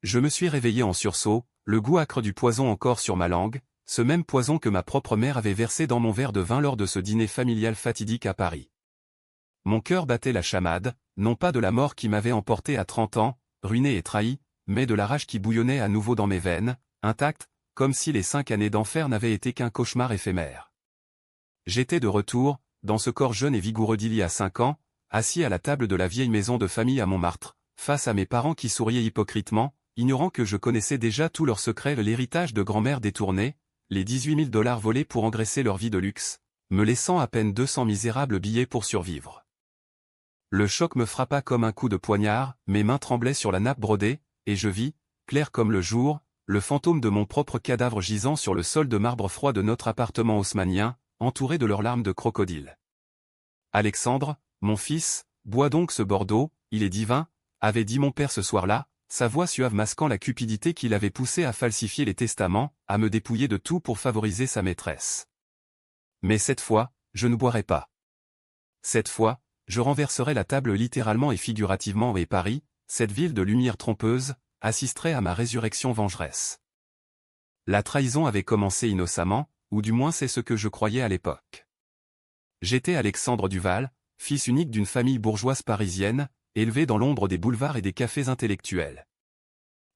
Je me suis réveillé en sursaut, le goût âcre du poison encore sur ma langue, ce même poison que ma propre mère avait versé dans mon verre de vin lors de ce dîner familial fatidique à Paris. Mon cœur battait la chamade, non pas de la mort qui m'avait emporté à 30 ans, ruiné et trahi, mais de la rage qui bouillonnait à nouveau dans mes veines, intacte, comme si les 5 années d'enfer n'avaient été qu'un cauchemar éphémère. J'étais de retour, dans ce corps jeune et vigoureux d'il y a 5 ans, assis à la table de la vieille maison de famille à Montmartre, face à mes parents qui souriaient hypocritement, ignorant que je connaissais déjà tous leurs secrets, l'héritage de grand-mère détourné, les 18 000 $ volés pour engraisser leur vie de luxe, me laissant à peine 200 misérables billets pour survivre. Le choc me frappa comme un coup de poignard, mes mains tremblaient sur la nappe brodée, et je vis, clair comme le jour, le fantôme de mon propre cadavre gisant sur le sol de marbre froid de notre appartement haussmannien, entouré de leurs larmes de crocodile. Alexandre, mon fils, bois donc ce Bordeaux, il est divin, avait dit mon père ce soir-là, sa voix suave masquant la cupidité qui l'avait poussé à falsifier les testaments, à me dépouiller de tout pour favoriser sa maîtresse. Mais cette fois, je ne boirai pas. Cette fois, je renverserai la table littéralement et figurativement et Paris, cette ville de lumière trompeuse, assisterait à ma résurrection vengeresse. La trahison avait commencé innocemment, ou du moins c'est ce que je croyais à l'époque. J'étais Alexandre Duval, fils unique d'une famille bourgeoise parisienne, élevé dans l'ombre des boulevards et des cafés intellectuels.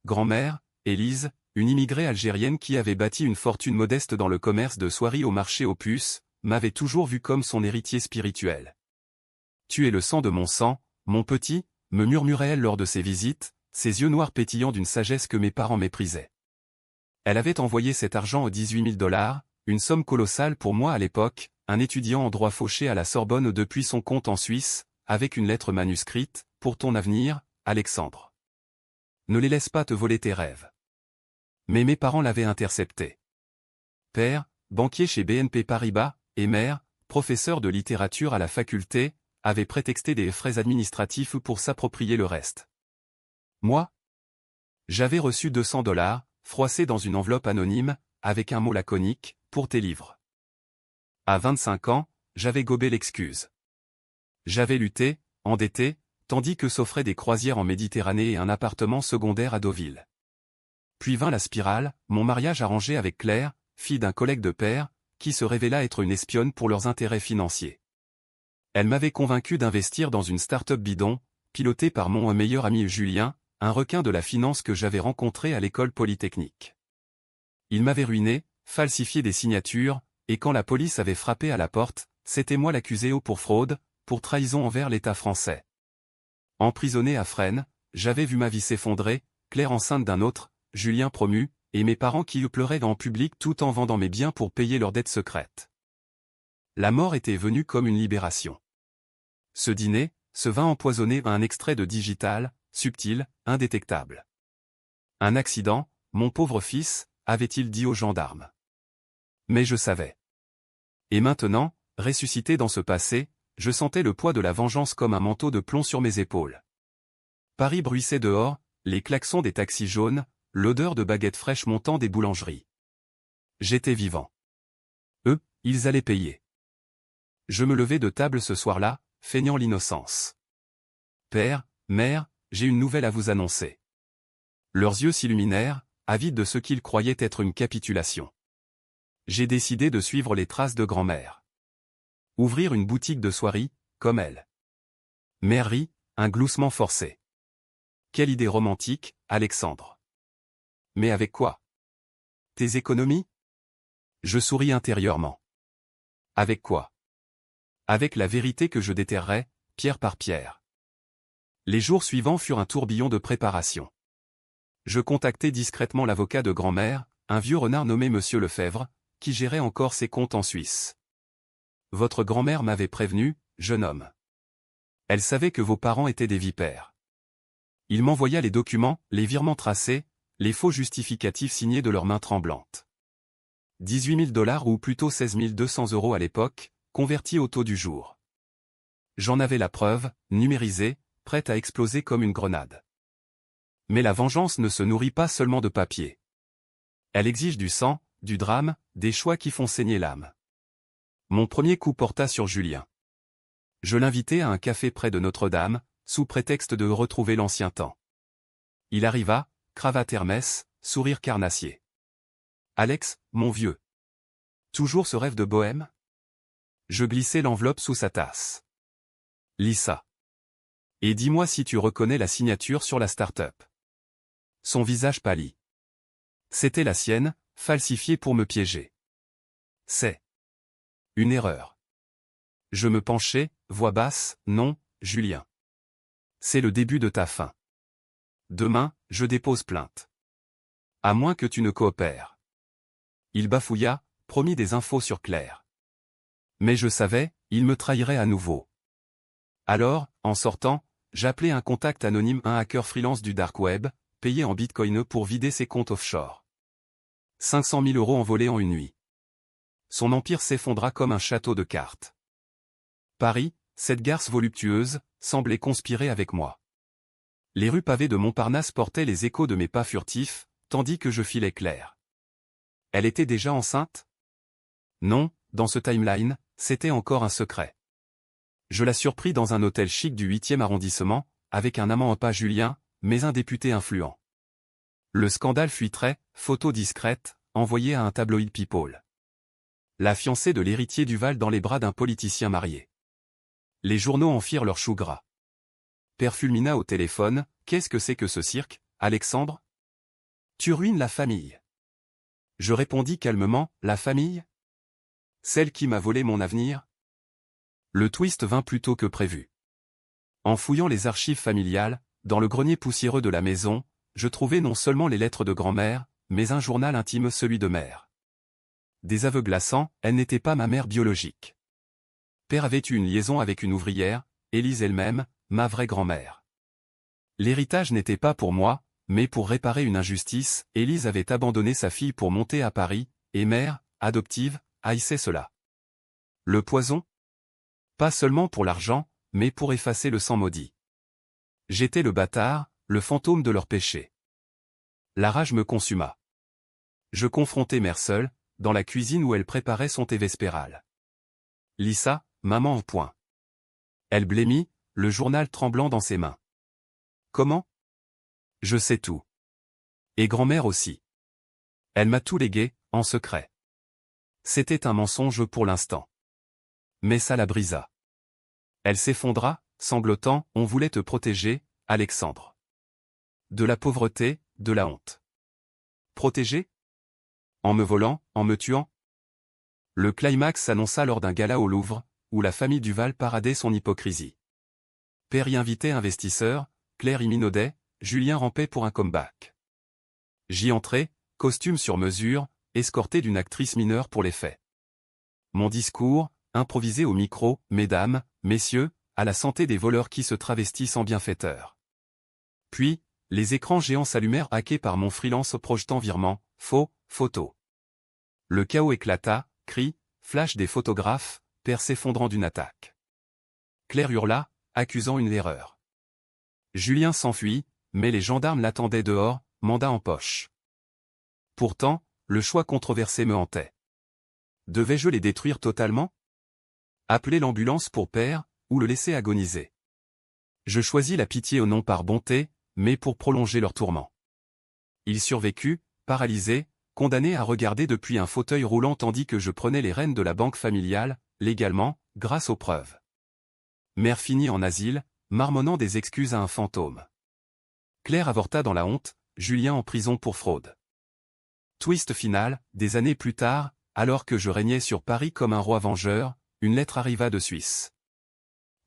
Grand-mère, Élise, une immigrée algérienne qui avait bâti une fortune modeste dans le commerce de soieries au marché aux puces, m'avait toujours vu comme son héritier spirituel. « Tu es le sang de mon sang, mon petit », me murmurait-elle lors de ses visites, ses yeux noirs pétillant d'une sagesse que mes parents méprisaient. Elle avait envoyé cet argent aux 18 000 $, une somme colossale pour moi à l'époque, un étudiant en droit fauché à la Sorbonne depuis son compte en Suisse, avec une lettre manuscrite, « Pour ton avenir, Alexandre. Ne les laisse pas te voler tes rêves. » Mais mes parents l'avaient intercepté. Père, banquier chez BNP Paribas, et mère, professeur de littérature à la faculté, avait prétexté des frais administratifs pour s'approprier le reste. Moi, j'avais reçu 200 $, froissés dans une enveloppe anonyme, avec un mot laconique, « Pour tes livres ». À 25 ans, j'avais gobé l'excuse. J'avais lutté, endetté, tandis que s'offraient des croisières en Méditerranée et un appartement secondaire à Deauville. Puis vint la spirale, mon mariage arrangé avec Claire, fille d'un collègue de père, qui se révéla être une espionne pour leurs intérêts financiers. Elle m'avait convaincu d'investir dans une start-up bidon, pilotée par mon meilleur ami Julien, un requin de la finance que j'avais rencontré à l'école polytechnique. Il m'avait ruiné, falsifié des signatures, et quand la police avait frappé à la porte, c'était moi l'accusé pour fraude, pour trahison envers l'État français. Emprisonné à Fresnes, j'avais vu ma vie s'effondrer, Claire enceinte d'un autre, Julien promu, et mes parents qui pleuraient en public tout en vendant mes biens pour payer leurs dettes secrètes. La mort était venue comme une libération. Ce dîner, ce vin empoisonné un extrait de Digital, subtil, indétectable. Un accident, mon pauvre fils, avait-il dit aux gendarmes. Mais je savais. Et maintenant, ressuscité dans ce passé, je sentais le poids de la vengeance comme un manteau de plomb sur mes épaules. Paris bruissait dehors, les klaxons des taxis jaunes, l'odeur de baguettes fraîches montant des boulangeries. J'étais vivant. Eux, ils allaient payer. Je me levai de table ce soir-là, feignant l'innocence. Père, mère, j'ai une nouvelle à vous annoncer. Leurs yeux s'illuminèrent, avides de ce qu'ils croyaient être une capitulation. J'ai décidé de suivre les traces de grand-mère. Ouvrir une boutique de soierie, comme elle. Mère rit, un gloussement forcé. Quelle idée romantique, Alexandre. Mais avec quoi? Tes économies? Je souris intérieurement. Avec quoi? Avec la vérité que je déterrerai, pierre par pierre. Les jours suivants furent un tourbillon de préparation. Je contactai discrètement l'avocat de grand-mère, un vieux renard nommé Monsieur Lefebvre, qui gérait encore ses comptes en Suisse. Votre grand-mère m'avait prévenu, jeune homme. Elle savait que vos parents étaient des vipères. Il m'envoya les documents, les virements tracés, les faux justificatifs signés de leurs mains tremblantes. 18 000 $ ou plutôt 16 200 € à l'époque, convertis au taux du jour. J'en avais la preuve, numérisée, prête à exploser comme une grenade. Mais la vengeance ne se nourrit pas seulement de papier. Elle exige du sang, du drame, des choix qui font saigner l'âme. Mon premier coup porta sur Julien. Je l'invitai à un café près de Notre-Dame, sous prétexte de retrouver l'ancien temps. Il arriva, cravate Hermès, sourire carnassier. Alex, mon vieux. Toujours ce rêve de bohème? Je glissai l'enveloppe sous sa tasse. Lisa. Et dis-moi si tu reconnais la signature sur la start-up. Son visage pâlit. C'était la sienne, falsifiée pour me piéger. C'est une erreur. Je me penchai, voix basse, non, Julien. C'est le début de ta fin. Demain, je dépose plainte. À moins que tu ne coopères. Il bafouilla, promit des infos sur Claire. Mais je savais, il me trahirait à nouveau. Alors, en sortant, j'appelai un contact anonyme, un hacker freelance du dark web, payé en bitcoin pour vider ses comptes offshore. 500 000 € envolés en une nuit. Son empire s'effondra comme un château de cartes. Paris, cette garce voluptueuse, semblait conspirer avec moi. Les rues pavées de Montparnasse portaient les échos de mes pas furtifs, tandis que je filais Claire. Elle était déjà enceinte? Non, dans ce timeline, c'était encore un secret. Je la surpris dans un hôtel chic du 8e arrondissement, avec un amant pas Julien, mais un député influent. Le scandale fuiterait, photo discrète, envoyée à un tabloïd People. La fiancée de l'héritier Duval dans les bras d'un politicien marié. Les journaux en firent leur chou gras. Père fulmina au téléphone, qu'est-ce que c'est que ce cirque, Alexandre? Tu ruines la famille. Je répondis calmement, la famille? Celle qui m'a volé mon avenir? Le twist vint plus tôt que prévu. En fouillant les archives familiales, dans le grenier poussiéreux de la maison, je trouvai non seulement les lettres de grand-mère, mais un journal intime, celui de mère. Des aveux glaçants, elle n'était pas ma mère biologique. Père avait eu une liaison avec une ouvrière, Élise elle-même, ma vraie grand-mère. L'héritage n'était pas pour moi, mais pour réparer une injustice, Élise avait abandonné sa fille pour monter à Paris, et mère, adoptive, haïssait cela. Le poison? Pas seulement pour l'argent, mais pour effacer le sang maudit. J'étais le bâtard, le fantôme de leur péché. La rage me consuma. Je confrontai mère seule, dans la cuisine où elle préparait son thé vespéral. Lisa, maman en point. Elle blêmit, le journal tremblant dans ses mains. Comment? Je sais tout. Et grand-mère aussi. Elle m'a tout légué, en secret. C'était un mensonge pour l'instant. Mais ça la brisa. Elle s'effondra, sanglotant, on voulait te protéger, Alexandre. De la pauvreté, de la honte. Protéger? En me volant, en me tuant? Le climax s'annonça lors d'un gala au Louvre, où la famille Duval paradait son hypocrisie. Père y invitait investisseurs, Claire y minaudait, Julien rampait pour un comeback. J'y entrai, costume sur mesure, escorté d'une actrice mineure pour les faits. Mon discours, improvisé au micro, mesdames, messieurs, à la santé des voleurs qui se travestissent en bienfaiteurs. Puis, les écrans géants s'allumèrent hackés par mon freelance projetant virement, faux, photo. Le chaos éclata, cris, flash des photographes, Père s'effondrant d'une attaque. Claire hurla, accusant une erreur. Julien s'enfuit, mais les gendarmes l'attendaient dehors, mandat en poche. Pourtant, le choix controversé me hantait. Devais-je les détruire totalement? Appeler l'ambulance pour Père, ou le laisser agoniser? Je choisis la pitié au nom par bonté, mais pour prolonger leur tourment. Il survécut, paralysé, condamné à regarder depuis un fauteuil roulant tandis que je prenais les rênes de la banque familiale, légalement, grâce aux preuves. Mère finit en asile, marmonnant des excuses à un fantôme. Claire avorta dans la honte, Julien en prison pour fraude. Twist final, des années plus tard, alors que je régnais sur Paris comme un roi vengeur, une lettre arriva de Suisse.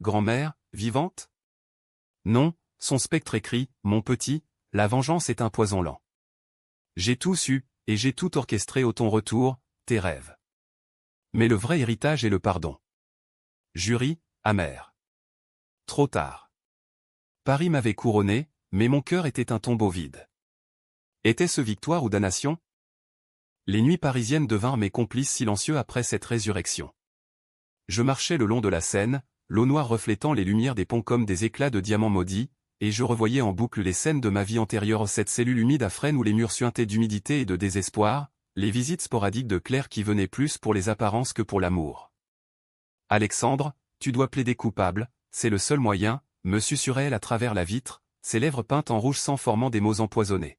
Grand-mère, vivante? Non, son spectre écrit, mon petit, la vengeance est un poison lent. J'ai tout su, et j'ai tout orchestré au ton retour, tes rêves. Mais le vrai héritage est le pardon. Jury, amer. Trop tard. Paris m'avait couronné, mais mon cœur était un tombeau vide. Était-ce victoire ou damnation? Les nuits parisiennes devinrent mes complices silencieux après cette résurrection. Je marchais le long de la Seine, l'eau noire reflétant les lumières des ponts comme des éclats de diamants maudits, et je revoyais en boucle les scènes de ma vie antérieure, cette cellule humide à Fresnes où les murs suintaient d'humidité et de désespoir, les visites sporadiques de Claire qui venaient plus pour les apparences que pour l'amour. Alexandre, tu dois plaider coupable, c'est le seul moyen, me susurrait-elle à travers la vitre, ses lèvres peintes en rouge sang formant des mots empoisonnés.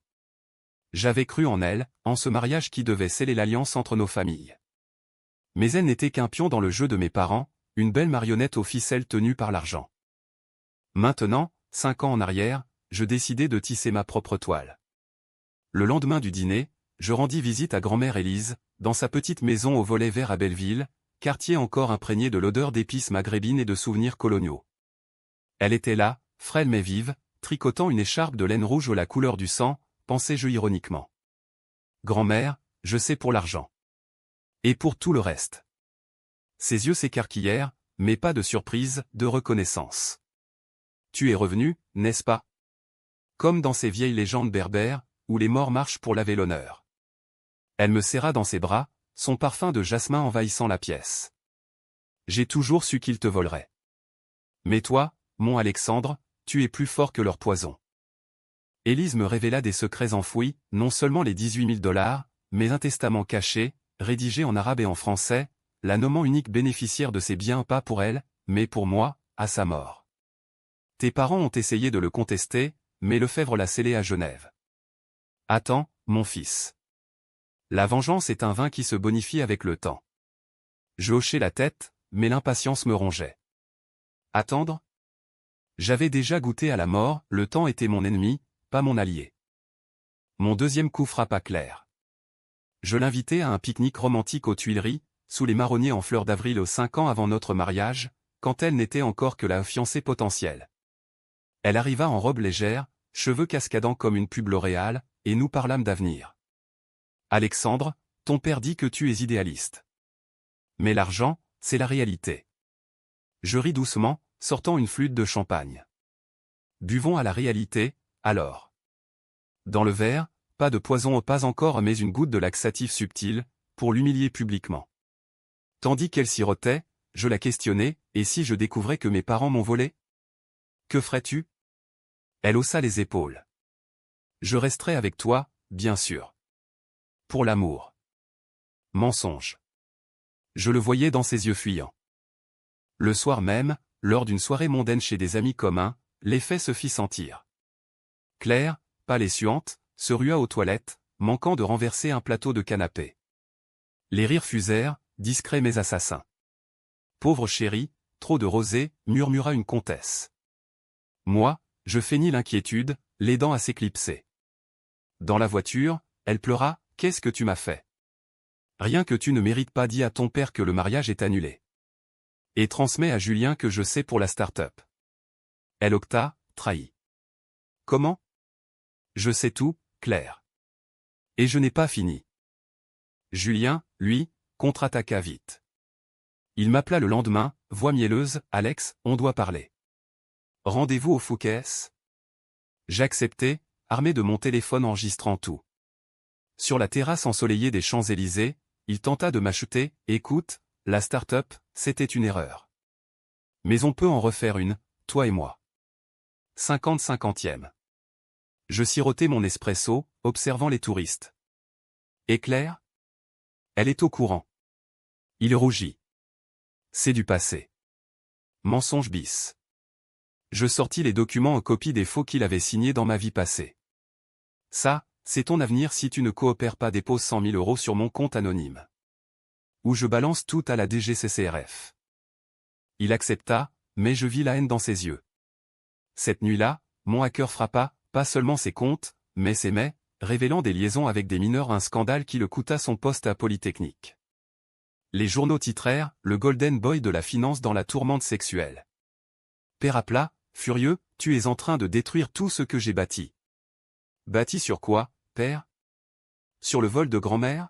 J'avais cru en elle, en ce mariage qui devait sceller l'alliance entre nos familles. Mais elle n'était qu'un pion dans le jeu de mes parents, une belle marionnette aux ficelles tenue par l'argent. Maintenant, 5 ans en arrière, je décidai de tisser ma propre toile. Le lendemain du dîner, je rendis visite à grand-mère Élise, dans sa petite maison au volet vert à Belleville, quartier encore imprégné de l'odeur d'épices maghrébines et de souvenirs coloniaux. Elle était là, frêle mais vive, tricotant une écharpe de laine rouge à la couleur du sang, pensai-je ironiquement. Grand-mère, je sais pour l'argent. Et pour tout le reste. Ses yeux s'écarquillèrent, mais pas de surprise, de reconnaissance. Tu es revenu, n'est-ce pas? Comme dans ces vieilles légendes berbères, où les morts marchent pour laver l'honneur. Elle me serra dans ses bras, son parfum de jasmin envahissant la pièce. J'ai toujours su qu'ils te voleraient. Mais toi, mon Alexandre, tu es plus fort que leur poison. Élise me révéla des secrets enfouis, non seulement les 18 000 $, mais un testament caché, rédigé en arabe et en français, la nommant unique bénéficiaire de ses biens pas pour elle, mais pour moi, à sa mort. Tes parents ont essayé de le contester, mais Lefebvre l'a scellé à Genève. Attends, mon fils. La vengeance est un vin qui se bonifie avec le temps. Je hochai la tête, mais l'impatience me rongeait. Attendre? J'avais déjà goûté à la mort, le temps était mon ennemi, pas mon allié. Mon deuxième coup frappa clair. Je l'invitai à un pique-nique romantique aux Tuileries, sous les marronniers en fleurs d'avril aux 5 ans avant notre mariage, quand elle n'était encore que la fiancée potentielle. Elle arriva en robe légère, cheveux cascadants comme une pub L'Oréal, et nous parlâmes d'avenir. Alexandre, ton père dit que tu es idéaliste. Mais l'argent, c'est la réalité. Je ris doucement, sortant une flûte de champagne. Buvons à la réalité, alors. Dans le verre, pas de poison, pas encore, mais une goutte de laxatif subtil, pour l'humilier publiquement. Tandis qu'elle sirotait, je la questionnais, et si je découvrais que mes parents m'ont volé? Que ferais-tu? Elle haussa les épaules. Je resterai avec toi, bien sûr. Pour l'amour. Mensonge. Je le voyais dans ses yeux fuyants. Le soir même, lors d'une soirée mondaine chez des amis communs, l'effet se fit sentir. Claire, pâle et suante, se rua aux toilettes, manquant de renverser un plateau de canapé. Les rires fusèrent, discrets mais assassins. Pauvre chérie, trop de rosée, murmura une comtesse. Moi, je feignis l'inquiétude, les dents à s'éclipser. Dans la voiture, elle pleura, « Qu'est-ce que tu m'as fait? Rien que tu ne mérites pas, dis à ton père que le mariage est annulé. Et transmets à Julien que je sais pour la start-up. » Elle octa, trahi. Comment? Je sais tout, Claire. Et je n'ai pas fini. Julien, lui, contre-attaqua vite. Il m'appela le lendemain, voix mielleuse, « Alex, on doit parler. Rendez-vous au Fouquet's ?» J'acceptai, armé de mon téléphone enregistrant tout. Sur la terrasse ensoleillée des Champs-Élysées, il tenta de m'acheter, « Écoute, la start-up, c'était une erreur. Mais on peut en refaire une, toi et moi. 50-50e. » Je sirotai mon espresso, observant les touristes. Et Claire? Elle est au courant. Il rougit. C'est du passé. Mensonge bis. Je sortis les documents en copie des faux qu'il avait signés dans ma vie passée. Ça, c'est ton avenir si tu ne coopères pas, dépose 100 000 € sur mon compte anonyme. Ou je balance tout à la DGCCRF. Il accepta, mais je vis la haine dans ses yeux. Cette nuit-là, mon hacker frappa, pas seulement ses comptes, mais ses mails, révélant des liaisons avec des mineurs, un scandale qui le coûta son poste à Polytechnique. Les journaux titrèrent « Le Golden Boy de la finance dans la tourmente sexuelle ». Père à plat, furieux, tu es en train de détruire tout ce que j'ai bâti. Bâti sur quoi, père? Sur le vol de grand-mère?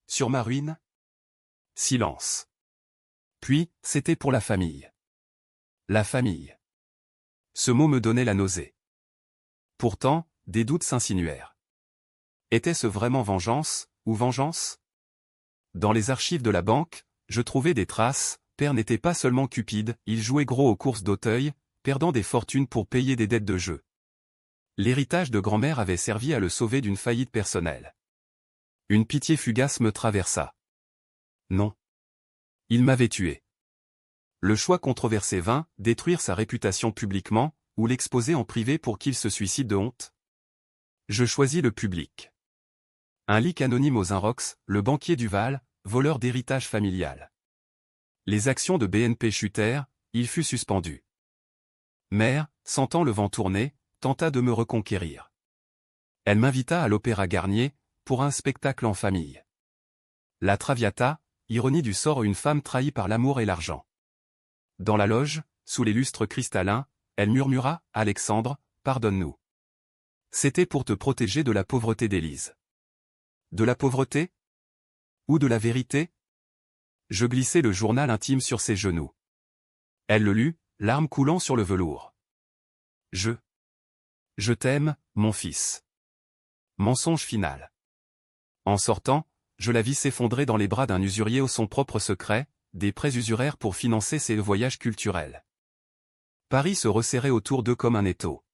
Sur ma ruine? Silence. Puis, c'était pour la famille. La famille. Ce mot me donnait la nausée. Pourtant, des doutes s'insinuèrent. Était-ce vraiment vengeance, ou vengeance? Dans les archives de la banque, je trouvais des traces. Père n'était pas seulement cupide, il jouait gros aux courses d'Auteuil, perdant des fortunes pour payer des dettes de jeu. L'héritage de grand-mère avait servi à le sauver d'une faillite personnelle. Une pitié fugace me traversa. Non. Il m'avait tué. Le choix controversé vint, détruire sa réputation publiquement, ou l'exposer en privé pour qu'il se suicide de honte. Je choisis le public. Un leak anonyme aux Inrocks, le banquier Duval, voleur d'héritage familial. Les actions de BNP chutèrent, il fut suspendu. Mère, sentant le vent tourner, tenta de me reconquérir. Elle m'invita à l'Opéra Garnier, pour un spectacle en famille. La Traviata, ironie du sort, une femme trahie par l'amour et l'argent. Dans la loge, sous les lustres cristallins, elle murmura, « Alexandre, pardonne-nous. C'était pour te protéger de la pauvreté d'Élise. » De la pauvreté? Ou de la vérité? Je glissai le journal intime sur ses genoux. Elle le lut, larmes coulant sur le velours. Je t'aime, mon fils. Mensonge final. En sortant, je la vis s'effondrer dans les bras d'un usurier au son propre secret, des prêts usuraires pour financer ses voyages culturels. Paris se resserrait autour d'eux comme un étau.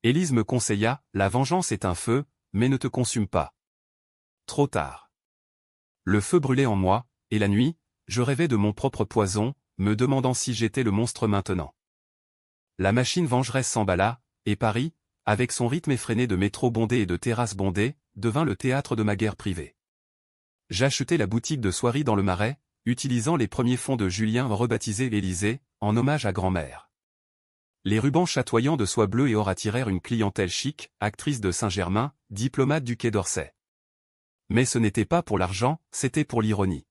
Élise me conseilla, la vengeance est un feu, mais ne te consume pas. Trop tard. Le feu brûlait en moi, et la nuit, je rêvais de mon propre poison, me demandant si j'étais le monstre maintenant. La machine vengeresse s'emballa, et Paris, avec son rythme effréné de métro bondé et de terrasses bondées, devint le théâtre de ma guerre privée. J'achetai la boutique de soierie dans le Marais, utilisant les premiers fonds de Julien rebaptisé l'Élysée, en hommage à grand-mère. Les rubans chatoyants de soie bleue et or attirèrent une clientèle chic, actrice de Saint-Germain, diplomate du Quai d'Orsay. Mais ce n'était pas pour l'argent, c'était pour l'ironie.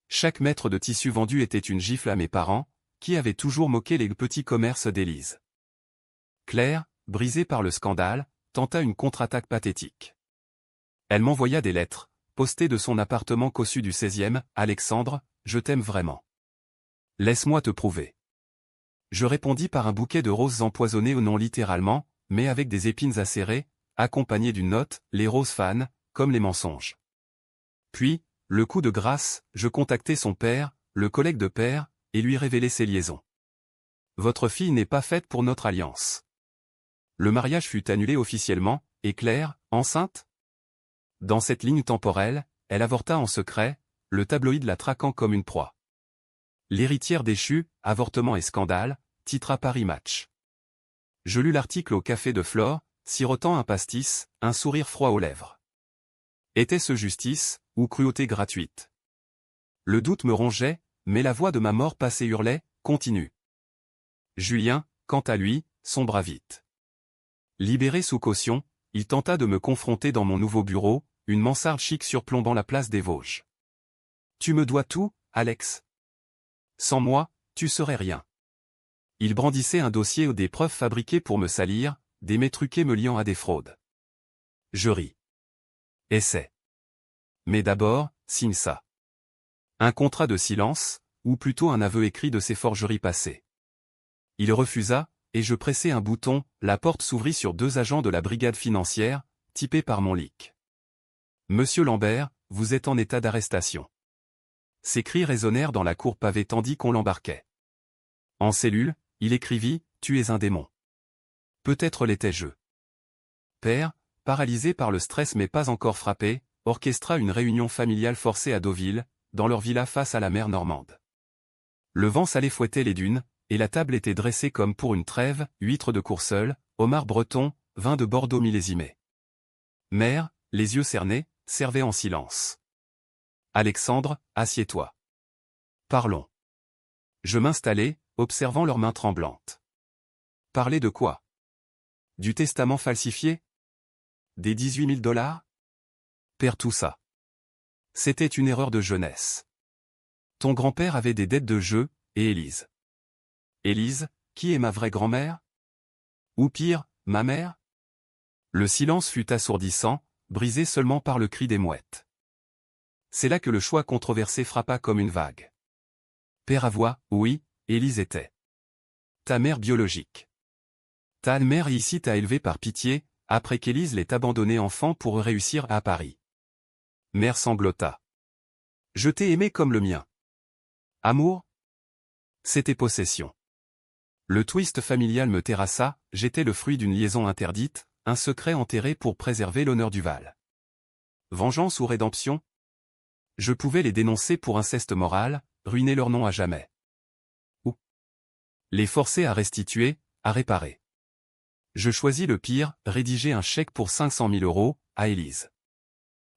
Chaque mètre de tissu vendu était une gifle à mes parents, qui avaient toujours moqué les petits commerces d'Élise. Claire, brisée par le scandale, tenta une contre-attaque pathétique. Elle m'envoya des lettres, postées de son appartement cossu du 16e, « Alexandre, je t'aime vraiment. Laisse-moi te prouver. » Je répondis par un bouquet de roses empoisonnées non littéralement, mais avec des épines acérées, accompagnées d'une note, « Les roses fans, comme les mensonges. » Puis, le coup de grâce, je contactai son père, le collègue de père, et lui révélai ses liaisons. « Votre fille n'est pas faite pour notre alliance. » Le mariage fut annulé officiellement, et Claire, enceinte? Dans cette ligne temporelle, elle avorta en secret, le tabloïd la traquant comme une proie. L'héritière déchue, avortement et scandale, titra Paris Match. Je lus l'article au café de Flore, sirotant un pastis, un sourire froid aux lèvres. Était-ce justice, ou cruauté gratuite? Le doute me rongeait, mais la voix de ma mort passée hurlait, « Continue !» Julien, quant à lui, sombra vite. Libéré sous caution, il tenta de me confronter dans mon nouveau bureau, une mansarde chic surplombant la place des Vosges. « Tu me dois tout, Alex. Sans moi, tu serais rien. » Il brandissait un dossier ou des preuves fabriquées pour me salir, des mets truqués me liant à des fraudes. Je ris. Essaie. Mais d'abord, signe ça. Un contrat de silence, ou plutôt un aveu écrit de ses forgeries passées. Il refusa, et je pressai un bouton, la porte s'ouvrit sur 2 agents de la brigade financière, typés par mon leak. « Monsieur Lambert, vous êtes en état d'arrestation. » Ses cris résonnèrent dans la cour pavée tandis qu'on l'embarquait. En cellule, il écrivit, « Tu es un démon. » Peut-être l'étais-je. Père, paralysé par le stress mais pas encore frappé, orchestra une réunion familiale forcée à Deauville, dans leur villa face à la mer Normande. Le vent salé fouettait les dunes, et la table était dressée comme pour une trêve, huîtres de Courseulles, homards bretons, vin de Bordeaux millésimé. Mère, les yeux cernés, servait en silence. Alexandre, assieds-toi. Parlons. Je m'installai, observant leurs mains tremblantes. Parler de quoi? Du testament falsifié? Des 18 000 $? Père, tout ça. C'était une erreur de jeunesse. Ton grand-père avait des dettes de jeu, et Élise. Élise, qui est ma vraie grand-mère? Ou pire, ma mère? Le silence fut assourdissant, brisé seulement par le cri des mouettes. C'est là que le choix controversé frappa comme une vague. Père à voix, oui, Élise était ta mère biologique. Ta mère ici t'a élevé par pitié, après qu'Élise l'ait abandonné enfant pour réussir à Paris. Mère sanglota. Je t'ai aimé comme le mien. Amour? C'était possession. Le twist familial me terrassa, j'étais le fruit d'une liaison interdite, un secret enterré pour préserver l'honneur du Val. Vengeance ou rédemption? Je pouvais les dénoncer pour inceste moral, ruiner leur nom à jamais. Ou les forcer à restituer, à réparer. Je choisis le pire, rédiger un chèque pour 500 000 € à Élise.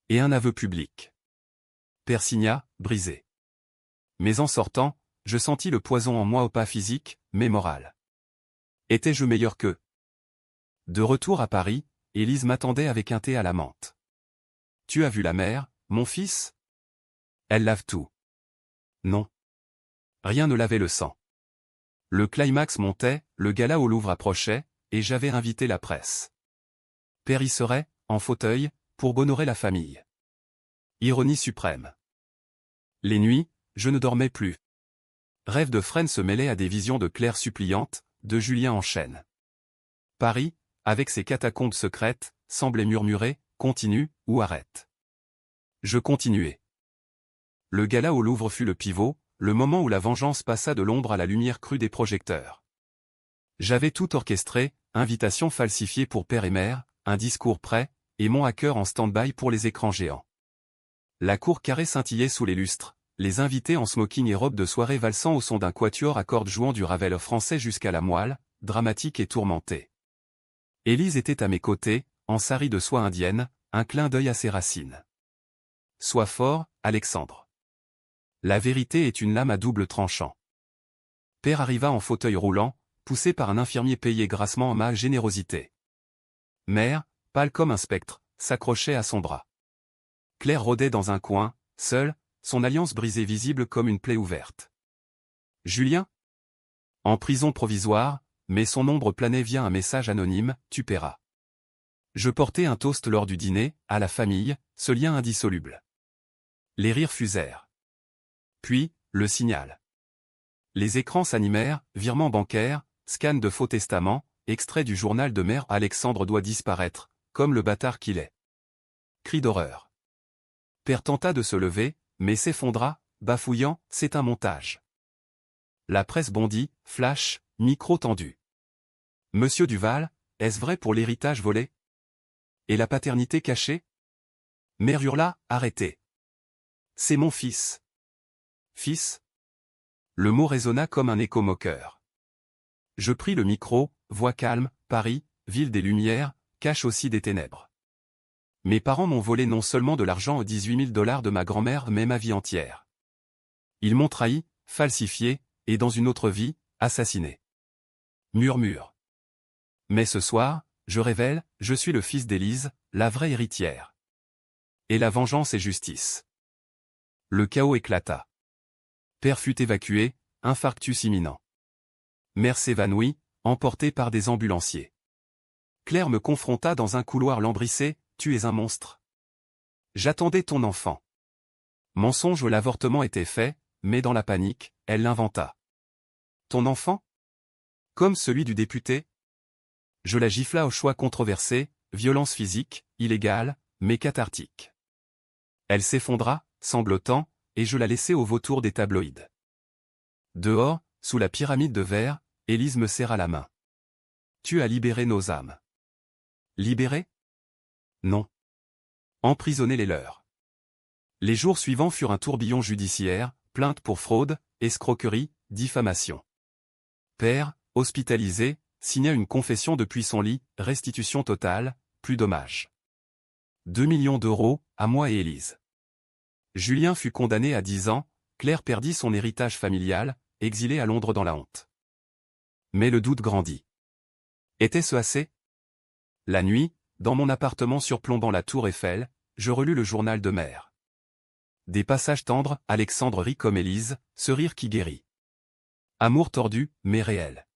Et un aveu public. Persigna, brisé. Mais en sortant, je sentis le poison en moi, au pas physique, mais moral. Étais-je meilleur qu'eux? De retour à Paris, Élise m'attendait avec un thé à la menthe. Tu as vu la mère, mon fils? Elle lave tout. Non. Rien ne lavait le sang. Le climax montait, le gala au Louvre approchait, et j'avais invité la presse. Père y serait, en fauteuil, pour honorer la famille. Ironie suprême. Les nuits, je ne dormais plus. Rêves de Fresnes se mêlaient à des visions de Claire suppliante, de Julien en chaîne. Paris, avec ses catacombes secrètes, semblait murmurer, continue, ou arrête. Je continuais. Le gala au Louvre fut le pivot, le moment où la vengeance passa de l'ombre à la lumière crue des projecteurs. J'avais tout orchestré, invitation falsifiée pour père et mère, un discours prêt, et mon hacker en stand-by pour les écrans géants. La cour carrée scintillait sous les lustres, les invités en smoking et robe de soirée valsant au son d'un quatuor à cordes jouant du Ravel français jusqu'à la moelle, dramatique et tourmentée. Élise était à mes côtés, en sari de soie indienne, un clin d'œil à ses racines. Sois fort, Alexandre. La vérité est une lame à double tranchant. Père arriva en fauteuil roulant, poussé par un infirmier payé grassement en ma générosité. Mère, pâle comme un spectre, s'accrochait à son bras. Claire rôdait dans un coin, seule, son alliance brisée visible comme une plaie ouverte. Julien? En prison provisoire, mais son ombre planait via un message anonyme, tu paieras. Je portais un toast lors du dîner, à la famille, ce lien indissoluble. Les rires fusèrent. Puis, le signal. Les écrans s'animèrent, virements bancaires, scan de faux testaments, extrait du journal de mère. Alexandre doit disparaître, comme le bâtard qu'il est. Cri d'horreur. Père tenta de se lever, mais s'effondra, bafouillant, c'est un montage. La presse bondit, flash, micro tendu. Monsieur Duval, est-ce vrai pour l'héritage volé? Et la paternité cachée? Mère hurla, arrêtez. C'est mon fils. Fils? Le mot résonna comme un écho moqueur. Je pris le micro, voix calme, Paris, ville des Lumières, cache aussi des ténèbres. Mes parents m'ont volé non seulement de l'argent aux 18 000 $ de ma grand-mère mais ma vie entière. Ils m'ont trahi, falsifié, et dans une autre vie, assassiné. Murmure. Mais ce soir, je révèle, je suis le fils d'Élise, la vraie héritière. Et la vengeance est justice. Le chaos éclata. Père fut évacué, infarctus imminent. Mère s'évanouit, emportée par des ambulanciers. Claire me confronta dans un couloir lambrissé, tu es un monstre. J'attendais ton enfant. Mensonge, l'avortement était fait, mais dans la panique, elle l'inventa. Ton enfant? Comme celui du député? Je la gifla au choix controversé, violence physique, illégale, mais cathartique. Elle s'effondra, sanglotant, et je la laissai au vautour des tabloïds. Dehors, sous la pyramide de verre, Élise me serra la main. Tu as libéré nos âmes. Libéré? Non. Emprisonner les leurs. Les jours suivants furent un tourbillon judiciaire, plainte pour fraude, escroquerie, diffamation. Père, hospitalisé, signa une confession depuis son lit, restitution totale, plus dommages. 2 millions d'euros, à moi et Élise. Julien fut condamné à 10 ans, Claire perdit son héritage familial, exilée à Londres dans la honte. Mais le doute grandit. Était-ce assez? La nuit, dans mon appartement surplombant la tour Eiffel, je relus le journal de mère. Des passages tendres, Alexandre rit comme Élise, ce rire qui guérit. Amour tordu, mais réel.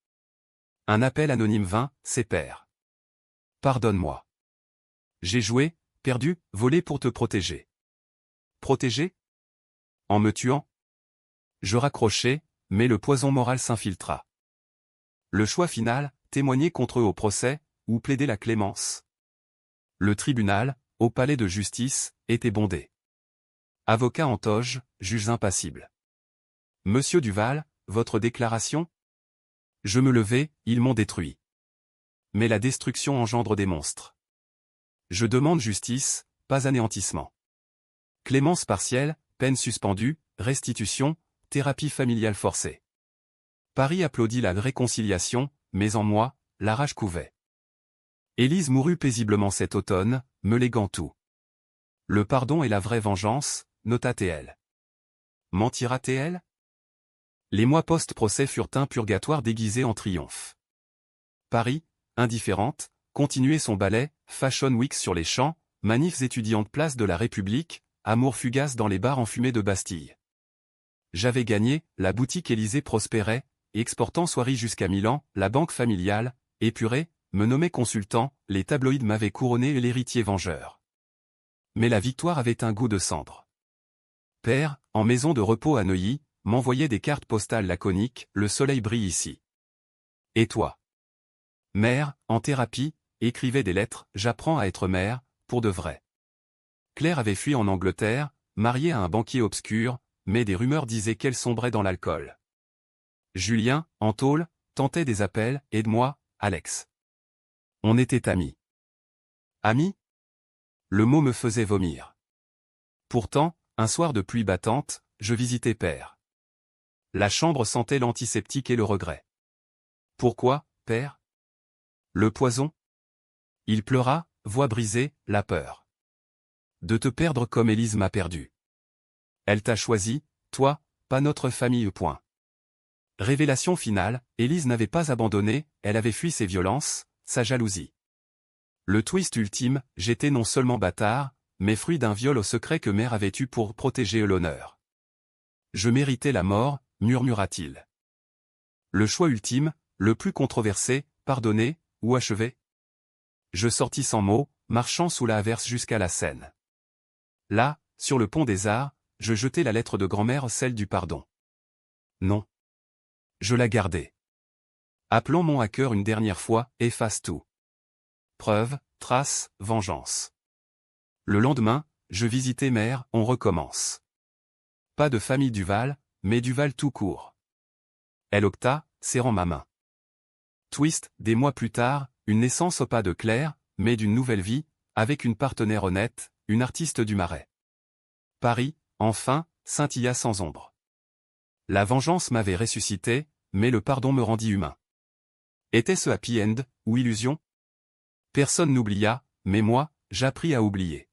Un appel anonyme vint, c'est père. Pardonne-moi. J'ai joué, perdu, volé pour te protéger. Protéger? En me tuant? Je raccrochai, mais le poison moral s'infiltra. Le choix final, témoigner contre eux au procès, ou plaider la clémence. Le tribunal, au palais de justice, était bondé. Avocat en toge, juges impassibles. Monsieur Duval, votre déclaration? Je me levai, ils m'ont détruit. Mais la destruction engendre des monstres. Je demande justice, pas anéantissement. Clémence partielle, peine suspendue, restitution, thérapie familiale forcée. Paris applaudit la réconciliation, mais en moi, la rage couvait. Élise mourut paisiblement cet automne, me léguant tout. Le pardon est la vraie vengeance, nota TL. Mentira TL? Les mois post-procès furent un purgatoire déguisé en triomphe. Paris, indifférente, continuait son ballet, Fashion Week sur les champs, manifs étudiantes place de la République, amour fugace dans les bars enfumés de Bastille. J'avais gagné, la boutique Élysée prospérait, et exportant soieries jusqu'à Milan, la banque familiale, épurée, me nommait consultant, les tabloïds m'avaient couronné l'héritier vengeur. Mais la victoire avait un goût de cendre. Père, en maison de repos à Neuilly, m'envoyait des cartes postales laconiques, le soleil brille ici. Et toi? Mère, en thérapie, écrivait des lettres, j'apprends à être mère, pour de vrai. Claire avait fui en Angleterre, mariée à un banquier obscur, mais des rumeurs disaient qu'elle sombrait dans l'alcool. Julien, en tôle, tentait des appels, aide-moi, Alex. On était amis. Amis? Le mot me faisait vomir. Pourtant, un soir de pluie battante, je visitais Père. La chambre sentait l'antiseptique et le regret. Pourquoi, Père? Le poison? Il pleura, voix brisée, la peur. De te perdre comme Élise m'a perdu. Elle t'a choisi, toi, pas notre famille. Point. Révélation finale, Élise n'avait pas abandonné, elle avait fui ses violences, sa jalousie. Le twist ultime, j'étais non seulement bâtard, mais fruit d'un viol au secret que mère avait eu pour protéger l'honneur. Je méritais la mort, murmura-t-il. Le choix ultime, le plus controversé, pardonner, ou achever? Je sortis sans mots, marchant sous la averse jusqu'à la Seine. Là, sur le pont des Arts, je jetai la lettre de grand-mère, celle du pardon. Non. Je la gardai. Appelons mon hacker une dernière fois, efface tout. Preuve, trace, vengeance. Le lendemain, je visitai mère, on recommence. Pas de famille Duval, mais Duval tout court. Elle octa, serrant ma main. Twist, des mois plus tard, une naissance au pas de Claire, mais d'une nouvelle vie, avec une partenaire honnête, une artiste du Marais. Paris, enfin, scintilla sans ombre. La vengeance m'avait ressuscité, mais le pardon me rendit humain. Était-ce happy end, ou illusion? Personne n'oublia, mais moi, j'appris à oublier.